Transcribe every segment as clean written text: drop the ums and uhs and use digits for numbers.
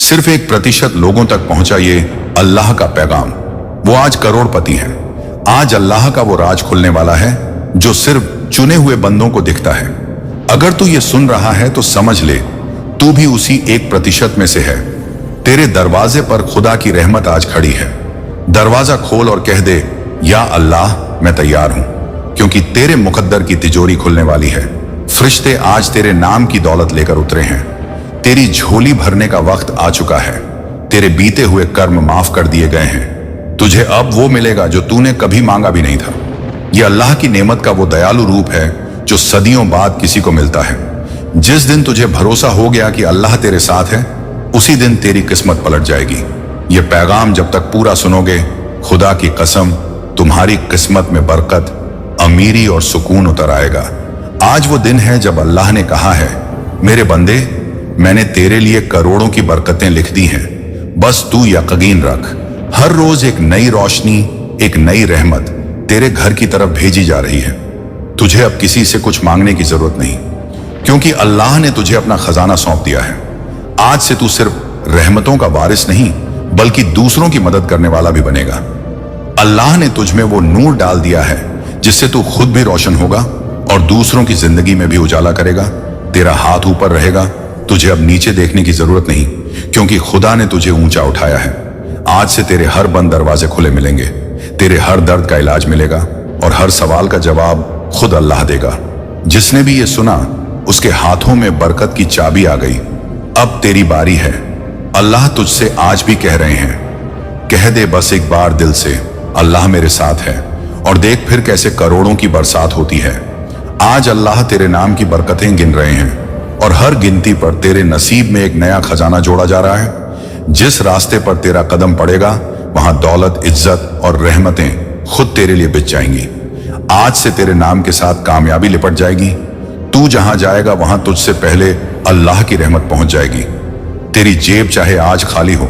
सिर्फ 1% लोगों तक पहुंचा ये अल्लाह का पैगाम। वो आज करोड़पति हैं। आज अल्लाह का वो राज खुलने वाला है जो सिर्फ चुने हुए बंदों को दिखता है। अगर तू ये सुन रहा है तो समझ ले, तू भी उसी 1% में से है। तेरे दरवाजे पर खुदा की रहमत आज खड़ी है। दरवाजा खोल और कह दे, या अल्लाह मैं तैयार हूं, क्योंकि तेरे मुकद्दर की तिजोरी खुलने वाली है। फरिश्ते आज तेरे नाम की दौलत लेकर उतरे हैं। तेरी झोली भरने का वक्त आ चुका है। तेरे बीते हुए कर्म माफ कर दिए गए हैं। तुझे अब वो मिलेगा जो तूने कभी मांगा भी नहीं था। ये अल्लाह की नेमत का वो दयालु रूप है जो सदियों बाद किसी को मिलता है। जिस दिन तुझे भरोसा हो गया कि अल्लाह तेरे साथ है, उसी दिन तेरी किस्मत पलट जाएगी। ये पैगाम जब तक पूरा सुनोगे, खुदा की कसम, तुम्हारी किस्मत में बरकत, अमीरी और सुकून उतर आएगा। आज वो दिन है जब अल्लाह ने कहा है, मेरे बंदे, मैंने तेरे लिए करोड़ों की बरकतें लिख दी हैं, बस तू यकीन रख। हर रोज एक नई रोशनी, एक नई रहमत तेरे घर की तरफ भेजी जा रही है। तुझे अब किसी से कुछ मांगने की जरूरत नहीं, क्योंकि अल्लाह ने तुझे अपना खजाना सौंप दिया है। आज से तू सिर्फ रहमतों का वारिस नहीं, बल्कि दूसरों की मदद करने वाला भी बनेगा। अल्लाह ने तुझ में वो नूर डाल दिया है जिससे तू खुद भी रोशन होगा और दूसरों की जिंदगी में भी उजाला करेगा। तेरा हाथ ऊपर रहेगा, तुझे अब नीचे देखने की जरूरत नहीं, क्योंकि खुदा ने तुझे ऊंचा उठाया है। आज से तेरे हर बंद दरवाजे खुले मिलेंगे, तेरे हर दर्द का इलाज मिलेगा और हर सवाल का जवाब खुद अल्लाह देगा। जिसने भी ये सुना, उसके हाथों में बरकत की चाबी आ गई। अब तेरी बारी है। अल्लाह तुझसे आज भी कह रहे हैं, कह दे बस एक बार दिल से, अल्लाह मेरे साथ है, और देख फिर कैसे करोड़ों की बरसात होती है। आज अल्लाह तेरे नाम की बरकतें गिन रहे हैं और हर गिनती पर तेरे नसीब में एक नया खजाना जोड़ा जा रहा है। जिस रास्ते पर तेरा कदम पड़ेगा, वहां दौलत, इज्जत और रहमतें खुद तेरे लिए बिछ जाएंगी। आज से तेरे नाम के साथ कामयाबी लिपट जाएगी। तू जहां जाएगा वहां तुझसे पहले अल्लाह की रहमत पहुंच जाएगी। तेरी जेब चाहे आज खाली हो,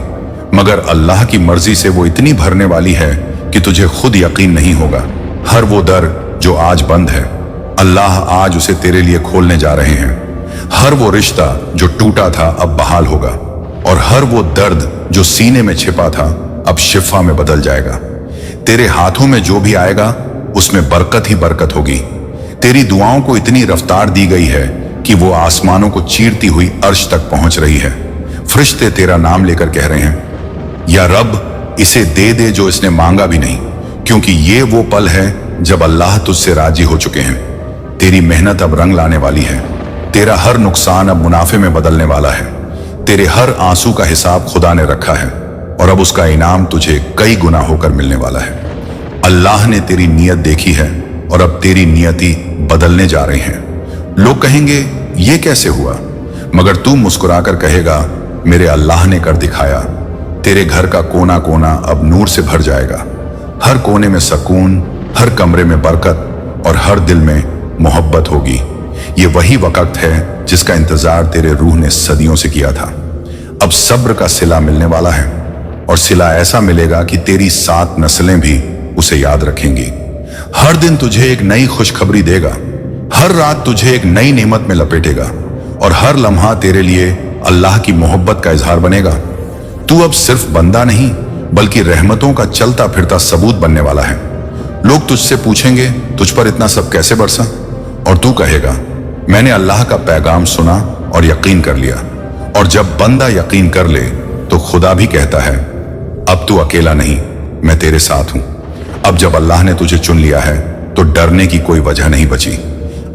मगर अल्लाह की मर्जी से वो इतनी भरने वाली है कि तुझे खुद यकीन नहीं होगा। हर वो दर जो आज बंद है, अल्लाह आज उसे तेरे लिए खोलने जा रहे हैं। हर वो रिश्ता जो टूटा था अब बहाल होगा, और हर वो दर्द जो सीने में छिपा था अब शिफा में बदल जाएगा। तेरे हाथों में जो भी आएगा उसमें बरकत ही बरकत होगी। तेरी दुआओं को इतनी रफ्तार दी गई है कि वो आसमानों को चीरती हुई अर्श तक पहुंच रही है। फरिश्ते तेरा नाम लेकर कह रहे हैं, या रब, इसे दे दे जो इसने मांगा भी नहीं, क्योंकि ये वो पल है जब अल्लाह तुझसे राजी हो चुके हैं। तेरी मेहनत अब रंग लाने वाली है। तेरा हर नुकसान अब मुनाफे में बदलने वाला है। तेरे हर आंसू का हिसाब खुदा ने रखा है और अब उसका इनाम तुझे कई गुना होकर मिलने वाला है। अल्लाह ने तेरी नियत देखी है और अब तेरी नियति बदलने जा रही है। लोग कहेंगे, ये कैसे हुआ? मगर तू मुस्कुराकर कहेगा, मेरे अल्लाह ने कर दिखाया। तेरे घर का कोना कोना अब नूर से भर जाएगा। हर कोने में सुकून, हर कमरे में बरकत और हर दिल में मोहब्बत होगी। ये वही वक्त है जिसका इंतजार तेरे रूह ने सदियों से किया था। अब सब्र का सिला मिलने वाला है, और सिला ऐसा मिलेगा कि तेरी 7 नस्लें भी उसे याद रखेंगी। हर दिन तुझे एक नई खुशखबरी देगा, हर रात तुझे एक नई नेमत में लपेटेगा, और हर लम्हा तेरे लिए अल्लाह की मोहब्बत का इजहार बनेगा। तू अब सिर्फ बंदा नहीं, बल्कि रहमतों का चलता फिरता सबूत बनने वाला है। लोग तुझसे पूछेंगे, तुझ पर इतना सब कैसे बरसा? और तू कहेगा, मैंने अल्लाह का पैगाम सुना और यकीन कर लिया। और जब बंदा यकीन कर ले तो खुदा भी कहता है, अब तू अकेला नहीं, मैं तेरे साथ हूं। अब जब अल्लाह ने तुझे चुन लिया है तो डरने की कोई वजह नहीं बची।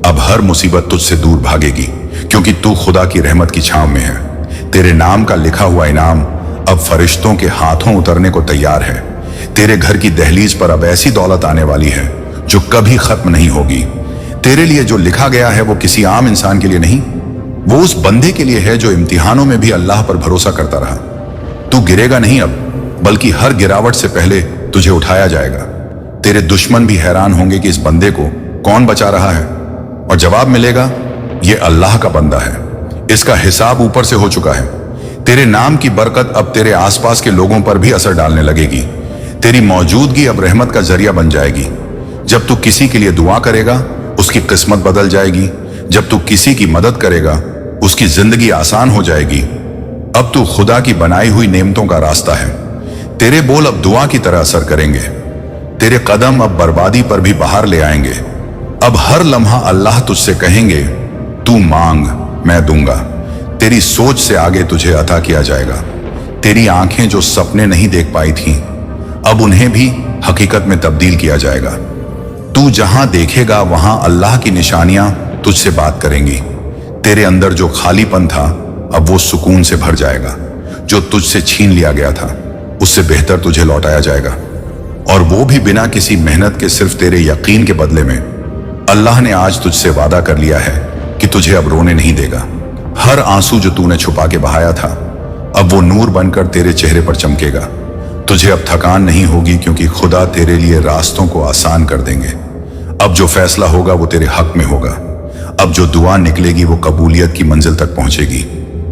अब हर मुसीबत तुझसे दूर भागेगी, क्योंकि तू खुदा की रहमत की छांव में है। तेरे नाम का लिखा हुआ इनाम अब फरिश्तों के हाथों उतरने को तैयार है। तेरे घर की दहलीज पर अब ऐसी दौलत आने वाली है जो कभी खत्म नहीं होगी। तेरे लिए जो लिखा गया है वो किसी आम इंसान के लिए नहीं, वो उस बंदे के लिए है जो इम्तिहानों में भी अल्लाह पर भरोसा करता रहा। तू गिरेगा नहीं अब, बल्कि हर गिरावट से पहले तुझे उठाया जाएगा। तेरे दुश्मन भी हैरान होंगे कि इस बंदे को कौन बचा रहा है, और जवाब मिलेगा, ये अल्लाह का बंदा है, इसका हिसाब ऊपर से हो चुका है। तेरे नाम की बरकत अब तेरे आसपास के लोगों पर भी असर डालने लगेगी। तेरी मौजूदगी अब रहमत का जरिया बन जाएगी। जब तू किसी के लिए दुआ करेगा, उसकी किस्मत बदल जाएगी। जब तू किसी की मदद करेगा, उसकी जिंदगी आसान हो जाएगी। अब तू खुदा की बनाई हुई नेमतों का रास्ता है। तेरे बोल अब दुआ की तरह असर करेंगे। तेरे कदम अब बर्बादी पर भी बाहर ले आएंगे। अब हर लम्हा अल्लाह तुझसे कहेंगे, तू मांग मैं दूंगा। तेरी सोच से आगे तुझे अता किया जाएगा। तेरी आंखें जो सपने नहीं देख पाई थीं, अब उन्हें भी हकीकत में तब्दील किया जाएगा। तू जहां देखेगा वहां अल्लाह की निशानियां तुझसे बात करेंगी। तेरे अंदर जो खालीपन था अब वो सुकून से भर जाएगा। जो तुझसे छीन लिया गया था उससे बेहतर तुझे लौटाया जाएगा, और वो भी बिना किसी मेहनत के, सिर्फ तेरे यकीन के बदले में। अल्लाह ने आज तुझसे वादा कर लिया है कि तुझे अब रोने नहीं देगा। हर आंसू जो तूने छुपा के बहाया था अब वो नूर बनकर तेरे चेहरे पर चमकेगा। तुझे अब थकान नहीं होगी, क्योंकि खुदा तेरे लिए रास्तों को आसान कर देंगे। अब जो फैसला होगा वो तेरे हक में होगा। अब जो दुआ निकलेगी वो कबूलियत की मंजिल तक पहुंचेगी।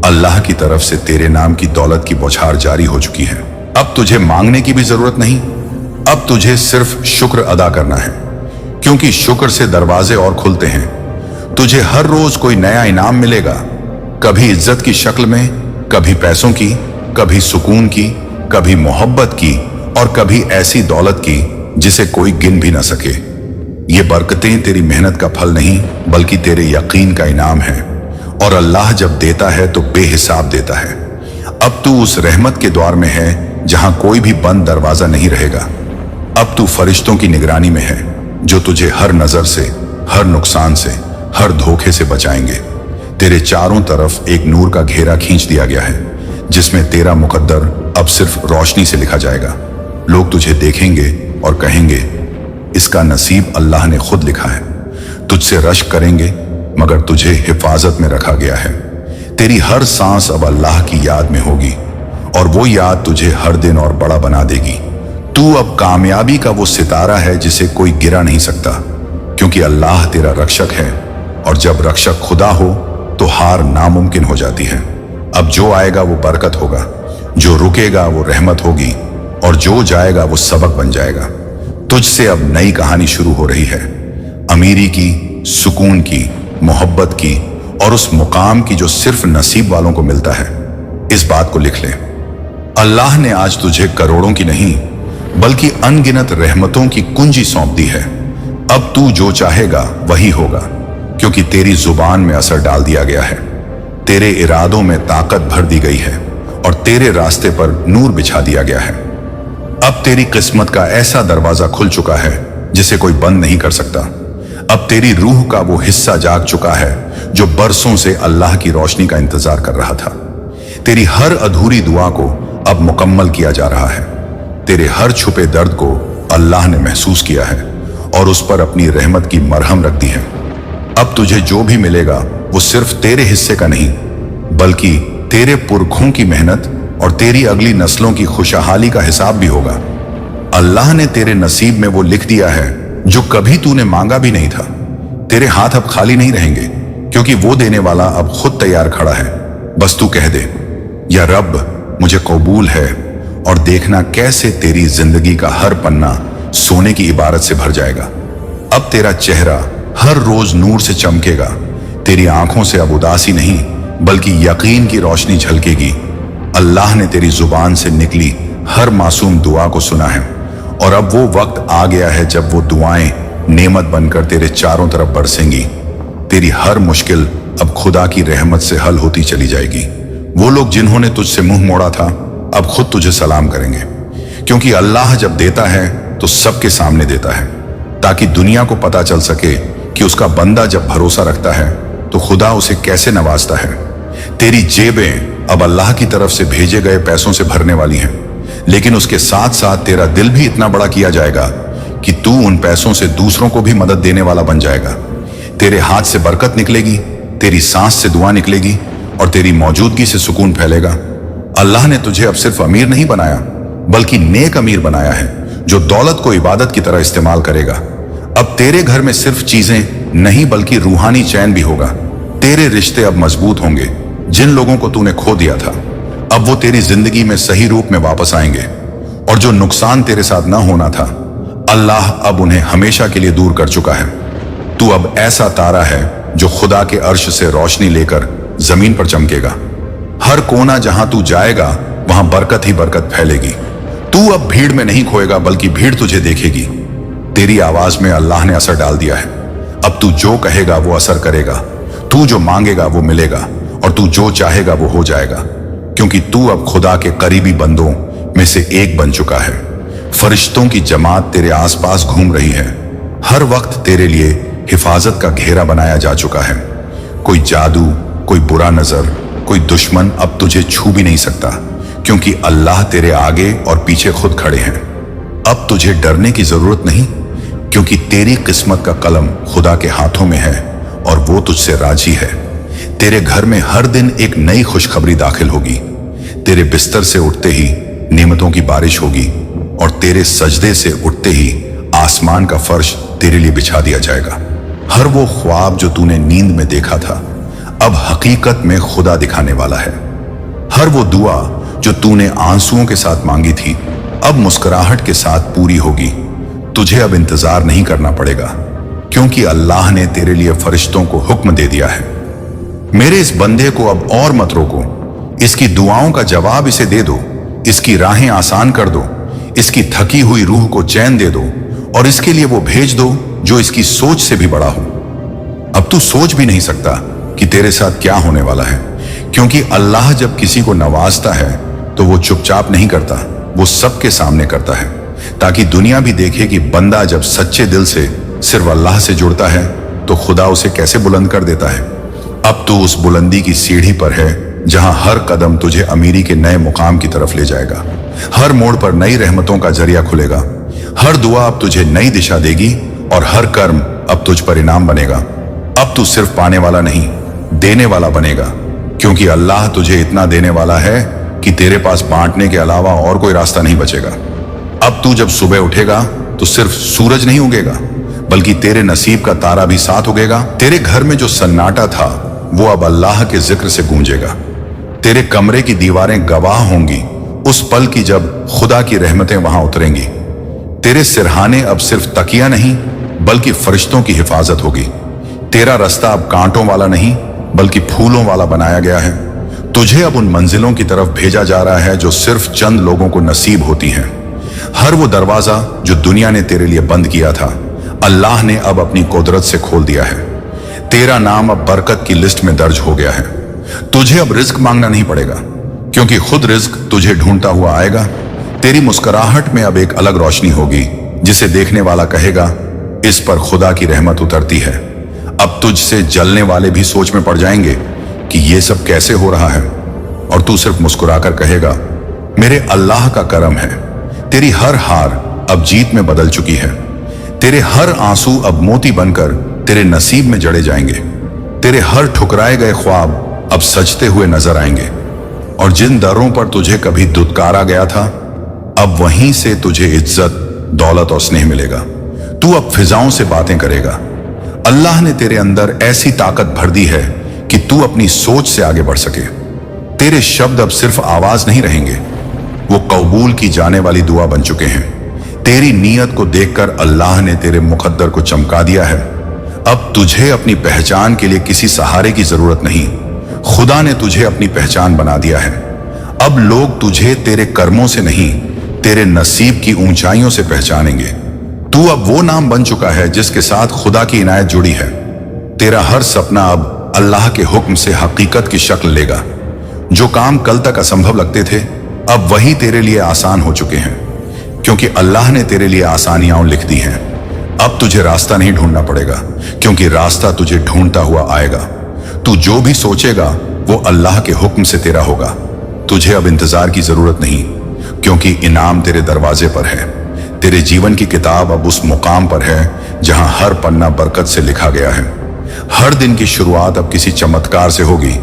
अल्लाह की तरफ से तेरे नाम की दौलत की बौछार जारी हो चुकी है। अब तुझे मांगने की भी जरूरत नहीं। अब तुझे सिर्फ शुक्र अदा करना है, क्योंकि शुक्र से दरवाजे और खुलते हैं। तुझे हर रोज कोई नया इनाम मिलेगा, कभी इज्जत की शक्ल में, कभी पैसों की, कभी सुकून की, कभी मोहब्बत की, और कभी ऐसी दौलत की जिसे कोई गिन भी ना सके। ये बरकतें तेरी मेहनत का फल नहीं, बल्कि तेरे यकीन का इनाम है। और अल्लाह जब देता है तो बेहिसाब देता है। अब तू उस रहमत के द्वार में है जहां कोई भी बंद दरवाजा नहीं रहेगा। अब तू फरिश्तों की निगरानी में है जो तुझे हर नजर से, हर नुकसान से, हर धोखे से बचाएंगे। तेरे चारों तरफ एक नूर का घेरा खींच दिया गया है, जिसमें तेरा मुकद्दर अब सिर्फ रोशनी से लिखा जाएगा। लोग तुझे देखेंगे और कहेंगे, इसका नसीब अल्लाह ने खुद लिखा है। तुझसे रश्क करेंगे, मगर तुझे हिफाजत में रखा गया है। तेरी हर सांस अब अल्लाह की याद में होगी, और वो याद तुझे हर दिन और बड़ा बना देगी। तू अब कामयाबी का वो सितारा है जिसे कोई गिरा नहीं सकता, क्योंकि अल्लाह तेरा रक्षक है, और जब रक्षक खुदा हो तो हार नामुमकिन हो जाती है। अब जो आएगा वो बरकत होगा, जो रुकेगा वो रहमत होगी, और जो जाएगा वो सबक बन जाएगा। तुझसे अब नई कहानी शुरू हो रही है, अमीरी की, सुकून की, मोहब्बत की, और उस मुकाम की जो सिर्फ नसीब वालों को मिलता है। इस बात को लिख ले, अल्लाह ने आज तुझे करोड़ों की नहीं बल्कि अनगिनत रहमतों की कुंजी सौंप दी है। अब तू जो चाहेगा वही होगा, क्योंकि तेरी जुबान में असर डाल दिया गया है, तेरे इरादों में ताकत भर दी गई है, और तेरे रास्ते पर नूर बिछा दिया गया है। अब तेरी किस्मत का ऐसा दरवाजा खुल चुका है जिसे कोई बंद नहीं कर सकता। अब तेरी रूह का वो हिस्सा जाग चुका है जो बरसों से अल्लाह की रोशनी का इंतजार कर रहा था। तेरी हर अधूरी दुआ को अब मुकम्मल किया जा रहा है। तेरे हर छुपे दर्द को अल्लाह ने महसूस किया है और उस पर अपनी रहमत की मरहम रख दी है। अब तुझे जो भी मिलेगा वो सिर्फ तेरे हिस्से का नहीं, बल्कि तेरे पुरखों की मेहनत और तेरी अगली नस्लों की खुशहाली का हिसाब भी होगा। अल्लाह ने तेरे नसीब में वो लिख दिया है जो कभी तूने मांगा भी नहीं था। तेरे हाथ अब खाली नहीं रहेंगे, क्योंकि वो देने वाला अब खुद तैयार खड़ा है। बस तू कह दे, या रब मुझे कबूल है, और देखना कैसे तेरी जिंदगी का हर पन्ना सोने की इबारत से भर जाएगा। अब तेरा चेहरा हर रोज नूर से चमकेगा। तेरी आंखों से अब उदासी नहीं बल्कि यकीन की रोशनी झलकेगी। अल्लाह ने तेरी जुबान से निकली हर मासूम दुआ को सुना है, और अब वो वक्त आ गया है जब वो दुआएं नेमत बनकर तेरे चारों तरफ बरसेंगी। तेरी हर मुश्किल अब खुदा की रहमत से हल होती चली जाएगी। वो लोग जिन्होंने तुझसे मुंह मोड़ा था अब खुद तुझे सलाम करेंगे, क्योंकि अल्लाह जब देता है तो सबके सामने देता है, ताकि दुनिया को पता चल सके कि उसका बंदा जब भरोसा रखता है तो खुदा उसे कैसे नवाजता है। तेरी जेबें अब अल्लाह की तरफ से भेजे गए पैसों से भरने वाली हैं, लेकिन उसके साथ साथ तेरा दिल भी इतना बड़ा किया जाएगा कि तू उन पैसों से दूसरों को भी मदद देने वाला बन जाएगा। तेरे हाथ से बरकत निकलेगी, तेरी सांस से दुआ निकलेगी, और तेरी मौजूदगी से सुकून फैलेगा। अल्लाह ने तुझे अब सिर्फ अमीर नहीं बनाया बल्कि नेक अमीर बनाया है, जो दौलत को इबादत की तरह इस्तेमाल करेगा। अब तेरे घर में सिर्फ चीजें नहीं बल्कि रूहानी चैन भी होगा। तेरे रिश्ते अब मजबूत होंगे। जिन लोगों को तूने खो दिया था अब वो तेरी जिंदगी में सही रूप में वापस आएंगे, और जो नुकसान तेरे साथ ना होना था अल्लाह अब उन्हें हमेशा के लिए दूर कर चुका है। तू अब ऐसा तारा है जो खुदा के अर्श से रोशनी लेकर जमीन पर चमकेगा। हर कोना जहां तू जाएगा वहां बरकत ही बरकत फैलेगी। तू अब भीड़ में नहीं खोएगा बल्कि भीड़ तुझे देखेगी। तेरी आवाज में अल्लाह ने असर डाल दिया है। अब तू जो कहेगा वो असर करेगा, तू जो मांगेगा वो मिलेगा और तू जो चाहेगा वो हो जाएगा, क्योंकि तू अब खुदा के करीबी बंदों में से एक बन चुका है। फरिश्तों की जमात तेरे आसपास घूम रही है। हर वक्त तेरे लिए हिफाजत का घेरा बनाया जा चुका है। कोई जादू, कोई बुरा नजर, कोई दुश्मन अब तुझे छू भी नहीं सकता, क्योंकि अल्लाह तेरे आगे और पीछे खुद खड़े हैं। अब तुझे डरने की जरूरत नहीं, क्योंकि तेरी किस्मत का कलम खुदा के हाथों में है और वो तुझसे राजी है। तेरे घर में हर दिन एक नई खुशखबरी दाखिल होगी। तेरे बिस्तर से उठते ही नेमतों की बारिश होगी और तेरे सजदे से उठते ही आसमान का फर्श तेरे लिए बिछा दिया जाएगा। हर वो ख्वाब जो तूने नींद में देखा था अब हकीकत में खुदा दिखाने वाला है। हर वो दुआ जो तूने आंसुओं के साथ मांगी थी अब मुस्कुराहट के साथ पूरी होगी। तुझे अब इंतजार नहीं करना पड़ेगा, क्योंकि अल्लाह ने तेरे लिए फरिश्तों को हुक्म दे दिया है। मेरे इस बंदे को अब और मत रोको, इसकी दुआओं का जवाब इसे दे दो, इसकी राहें आसान कर दो, इसकी थकी हुई रूह को चैन दे दो और इसके लिए वो भेज दो जो इसकी सोच से भी बड़ा हो। अब तू सोच भी नहीं सकता कि तेरे साथ क्या होने वाला है, क्योंकि अल्लाह जब किसी को नवाजता है तो वो चुपचाप नहीं करता, वो सबके सामने करता है, ताकि दुनिया भी देखे कि बंदा जब सच्चे दिल से सिर्फ अल्लाह से जुड़ता है तो खुदा उसे कैसे बुलंद कर देता है। अब तू उस बुलंदी की सीढ़ी पर है जहां हर कदम तुझे अमीरी के नए मुकाम की तरफ ले जाएगा। हर मोड़ पर नई रहमतों का जरिया खुलेगा। हर दुआ अब तुझे नई दिशा देगी और हर कर्म अब तुझ पर इनाम बनेगा। अब तू सिर्फ पाने वाला नहीं, देने वाला बनेगा, क्योंकि अल्लाह तुझे इतना देने वाला है कि तेरे पास बांटने के अलावा और कोई रास्ता नहीं बचेगा। अब तू जब सुबह उठेगा तो सिर्फ सूरज नहीं उगेगा, बल्कि तेरे नसीब का तारा भी साथ उगेगा। तेरे घर में जो सन्नाटा था वो अब अल्लाह के जिक्र से गूंजेगा। तेरे कमरे की दीवारें गवाह होंगी उस पल की जब खुदा की रहमतें वहां उतरेंगी। तेरे सिरहाने अब सिर्फ तकिया नहीं बल्कि फरिश्तों की हिफाजत होगी। तेरा रास्ता अब कांटों वाला नहीं बल्कि फूलों वाला बनाया गया है। तुझे अब उन मंजिलों की तरफ भेजा जा रहा है जो सिर्फ चंद लोगों को नसीब होती हैं। हर वो दरवाजा जो दुनिया ने तेरे लिए बंद किया था अल्लाह ने अब अपनी कुदरत से खोल दिया है। तेरा नाम अब बरकत की लिस्ट में दर्ज हो गया है। तुझे अब रिज्क मांगना नहीं पड़ेगा, क्योंकि खुद रिज्क तुझे ढूंढता हुआ आएगा। तेरी मुस्कुराहट में अब एक अलग रोशनी होगी जिसे देखने वाला कहेगा इस पर खुदा की रहमत उतरती है। अब तुझसे जलने वाले भी सोच में पड़ जाएंगे कि ये सब कैसे हो रहा है, और तू सिर्फ मुस्कुराकर कहेगा मेरे अल्लाह का करम है। तेरी हर हार अब जीत में बदल चुकी है। तेरे हर आंसू अब मोती बनकर तेरे नसीब में जड़े जाएंगे। तेरे हर ठुकराए गए ख्वाब अब सजते हुए नजर आएंगे, और जिन दरों पर तुझे कभी दुत्कारा गया था अब वहीं से तुझे इज्जत, दौलत और स्नेह मिलेगा। तू अब फिजाओं से बातें करेगा। अल्लाह ने तेरे अंदर ऐसी ताकत भर दी है कि तू अपनी सोच से आगे बढ़ सके। तेरे शब्द अब सिर्फ आवाज नहीं रहेंगे, वो कबूल की जाने वाली दुआ बन चुके हैं। तेरी नीयत को देखकर अल्लाह ने तेरे मुकद्दर को चमका दिया है। अब तुझे अपनी पहचान के लिए किसी सहारे की जरूरत नहीं, खुदा ने तुझे अपनी पहचान बना दिया है। अब लोग तुझे तेरे कर्मों से नहीं, तेरे नसीब की ऊंचाइयों से पहचानेंगे। तू अब वो नाम बन चुका है जिसके साथ खुदा की इनायत जुड़ी है। तेरा हर सपना अब अल्लाह के हुक्म से हकीकत की शक्ल लेगा। जो काम कल तक असंभव लगते थे अब वही तेरे लिए आसान हो चुके हैं, क्योंकि अल्लाह ने तेरे लिए आसानियां लिख दी हैं। अब तुझे रास्ता नहीं ढूंढना पड़ेगा, क्योंकि रास्ता तुझे ढूंढता हुआ आएगा। तू जो भी सोचेगा वो अल्लाह के हुक्म से तेरा होगा। तुझे अब इंतजार की जरूरत नहीं, क्योंकि इनाम तेरे दरवाजे पर है। तेरे जीवन की किताब अब उस मुकाम पर है जहां हर पन्ना बरकत से लिखा गया है। हर दिन की शुरुआत अब किसी चमत्कार से होगी,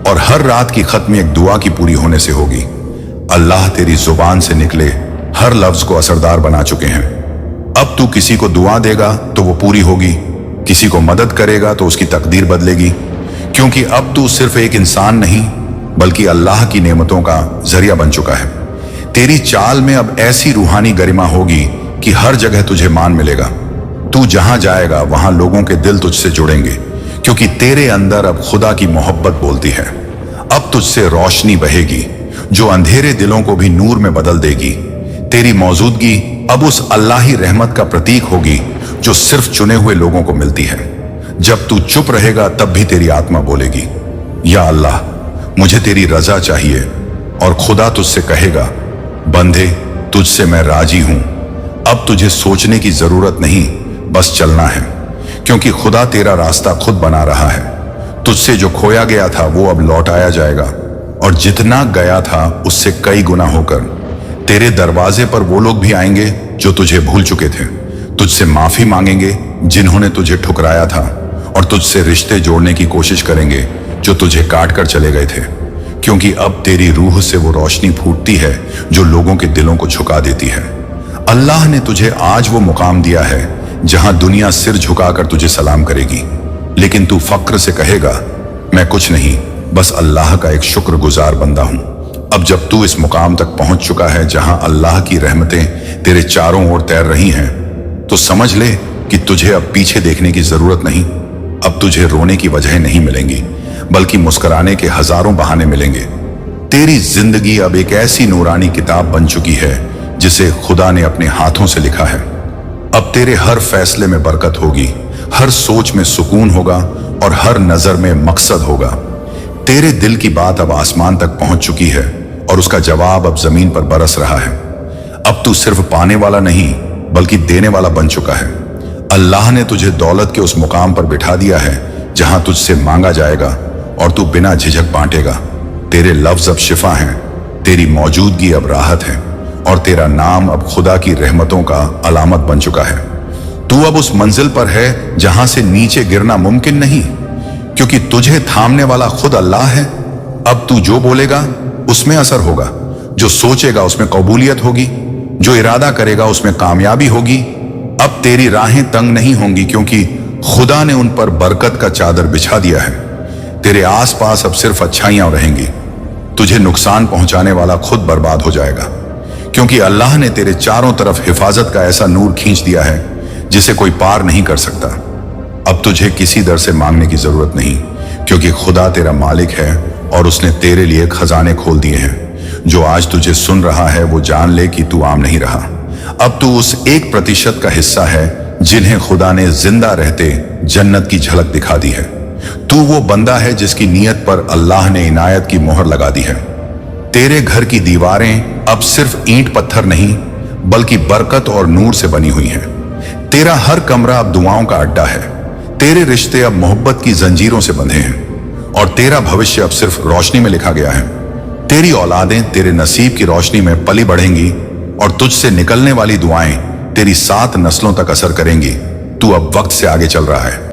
और हर रात की खत्म एक दुआ की पूरी होने से होगी। अल्लाह तेरी जुबान से निकले हर लफ्ज को असरदार बना चुके हैं। अब तू किसी को दुआ देगा तो वो पूरी होगी, किसी को मदद करेगा तो उसकी तकदीर बदलेगी, क्योंकि अब तू सिर्फ एक इंसान नहीं बल्कि अल्लाह की नेमतों का जरिया बन चुका है। तेरी चाल में अब ऐसी रूहानी गरिमा होगी कि हर जगह तुझे मान मिलेगा। तू जहां जाएगा वहां लोगों के दिल तुझसे जुड़ेंगे, क्योंकि तेरे अंदर अब खुदा की मोहब्बत बोलती है। अब तुझसे रोशनी बहेगी जो अंधेरे दिलों को भी नूर में बदल देगी। तेरी मौजूदगी अब उस अल्लाह ही रहमत का प्रतीक होगी जो सिर्फ चुने हुए लोगों को मिलती है। जब तू चुप रहेगा तब भी तेरी आत्मा बोलेगी, या अल्लाह मुझे तेरी रजा चाहिए। और खुदा तुझसे कहेगा, बंदे तुझसे मैं राजी हूं, अब तुझे सोचने की जरूरत नहीं, बस चलना है, क्योंकि खुदा तेरा रास्ता खुद बना रहा है। तुझसे जो खोया गया था वो अब लौटाया जाएगा, और जितना गया था उससे कई गुना होकर। तेरे दरवाजे पर वो लोग भी आएंगे जो तुझे भूल चुके थे, तुझसे माफी मांगेंगे जिन्होंने तुझे ठुकराया था, और तुझसे रिश्ते जोड़ने की कोशिश करेंगे जो तुझे काट कर चले गए थे, क्योंकि अब तेरी रूह से वो रोशनी फूटती है जो लोगों के दिलों को झुका देती है। अल्लाह ने तुझे आज वो मुकाम दिया है जहां दुनिया सिर झुकाकर तुझे सलाम करेगी, लेकिन तू फक्र से कहेगा, मैं कुछ नहीं, बस अल्लाह का एक शुक्रगुजार बंदा हूं। अब जब तू इस मुकाम तक पहुंच चुका है जहां अल्लाह की रहमतें तेरे चारों ओर तैर रही हैं, तो समझ ले कि तुझे अब पीछे देखने की जरूरत नहीं। अब तुझे रोने की वजह नहीं मिलेंगी, बल्कि मुस्कुराने के हजारों बहाने मिलेंगे। तेरी जिंदगी अब एक ऐसी नूरानी किताब बन चुकी है जिसे खुदा ने अपने हाथों से लिखा है। अब तेरे हर फैसले में बरकत होगी, हर सोच में सुकून होगा, और हर नजर में मकसद होगा। तेरे दिल की बात अब आसमान तक पहुंच चुकी है, और उसका जवाब अब जमीन पर बरस रहा है। अब तू सिर्फ पाने वाला नहीं, बल्कि देने वाला बन चुका है। अल्लाह ने तुझे दौलत के उस मुकाम पर बिठा दिया है जहां तुझसे मांगा जाएगा और तू बिना झिझक बांटेगा। तेरे लफ्ज अब शिफा हैं, तेरी मौजूदगी अब राहत है, और तेरा नाम अब खुदा की रहमतों का अलामत बन चुका है। तू अब उस मंजिल पर है जहां से नीचे गिरना मुमकिन नहीं, क्योंकि तुझे थामने वाला खुद अल्लाह है। अब तू जो बोलेगा उसमें असर होगा, जो सोचेगा उसमें कबूलियत होगी, जो इरादा करेगा उसमें कामयाबी होगी। अब तेरी राहें तंग नहीं होंगी, क्योंकि खुदा ने उन पर बरकत का चादर बिछा दिया है। तेरे आसपास अब सिर्फ अच्छाइयां रहेंगी। तुझे नुकसान पहुंचाने वाला खुद बर्बाद हो जाएगा, क्योंकि अल्लाह ने तेरे चारों तरफ हिफाजत का ऐसा नूर खींच दिया है जिसे कोई पार नहीं कर सकता। अब तुझे किसी दर से मांगने की जरूरत नहीं, क्योंकि खुदा तेरा मालिक है और उसने तेरे लिए खजाने खोल दिए हैं। जो आज तुझे सुन रहा है वो जान ले कि तू आम नहीं रहा। अब तू उस 1% का हिस्सा है जिन्हें खुदा ने जिंदा रहते जन्नत की झलक दिखा दी है। तू वो बंदा है जिसकी नीयत पर अल्लाह ने इनायत की मोहर लगा दी है। तेरे घर की दीवारें अब सिर्फ ईंट पत्थर नहीं, बल्कि बरकत और नूर से बनी हुई हैं। तेरा हर कमरा अब दुआओं का अड्डा है। तेरे रिश्ते अब मोहब्बत की जंजीरों से बंधे हैं, और तेरा भविष्य अब सिर्फ रोशनी में लिखा गया है। तेरी औलादें तेरे नसीब की रोशनी में पली बढ़ेंगी, और तुझसे निकलने वाली दुआएं तेरी 7 नस्लों तक असर करेंगी। तू अब वक्त से आगे चल रहा है।